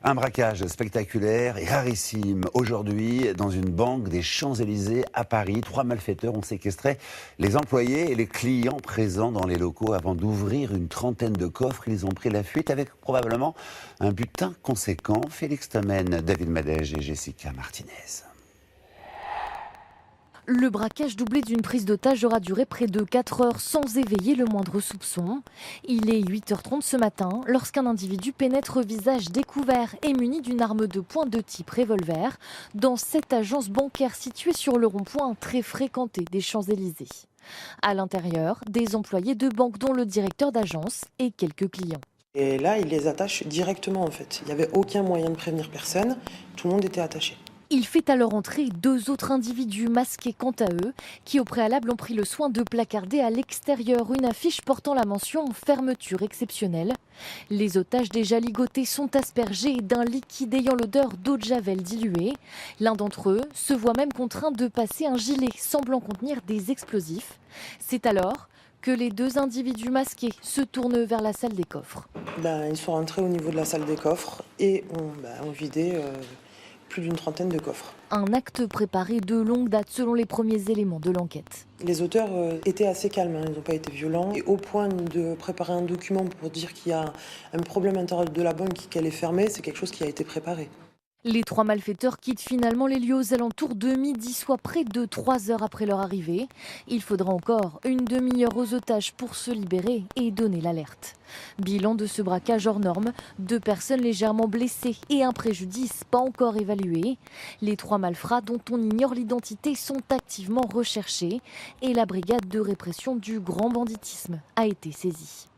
Un braquage spectaculaire et rarissime aujourd'hui dans une banque des Champs-Élysées à Paris. 3 malfaiteurs ont séquestré les employés et les clients présents dans les locaux avant d'ouvrir une trentaine de coffres. Ils ont pris la fuite avec probablement un butin conséquent. Félix Tommen, David Madej et Jessica Martinez. Le braquage doublé d'une prise d'otage aura duré près de 4 heures sans éveiller le moindre soupçon. Il est 8h30 ce matin lorsqu'un individu pénètre visage découvert et muni d'une arme de poing de type revolver dans cette agence bancaire située sur le rond-point très fréquenté des Champs-Élysées. À l'intérieur, des employés de banque dont le directeur d'agence et quelques clients. Et là, il les attache directement en fait. Il n'y avait aucun moyen de prévenir personne, tout le monde était attaché. Il fait alors entrer 2 autres individus masqués quant à eux, qui au préalable ont pris le soin de placarder à l'extérieur une affiche portant la mention « fermeture exceptionnelle ». Les otages déjà ligotés sont aspergés d'un liquide ayant l'odeur d'eau de javel diluée. L'un d'entre eux se voit même contraint de passer un gilet semblant contenir des explosifs. C'est alors que les 2 individus masqués se tournent vers la salle des coffres. Ils sont rentrés au niveau de la salle des coffres et ont vidé plus d'une trentaine de coffres. Un acte préparé de longue date selon les premiers éléments de l'enquête. Les auteurs étaient assez calmes, ils n'ont pas été violents. Et au point de préparer un document pour dire qu'il y a un problème intérieur de la banque, qu'elle est fermée, c'est quelque chose qui a été préparé. Les 3 malfaiteurs quittent finalement les lieux aux alentours de midi, soit près de 3 heures après leur arrivée. Il faudra encore une demi-heure aux otages pour se libérer et donner l'alerte. Bilan de ce braquage hors norme, 2 personnes légèrement blessées et un préjudice pas encore évalué. Les 3 malfrats dont on ignore l'identité sont activement recherchés et la brigade de répression du grand banditisme a été saisie.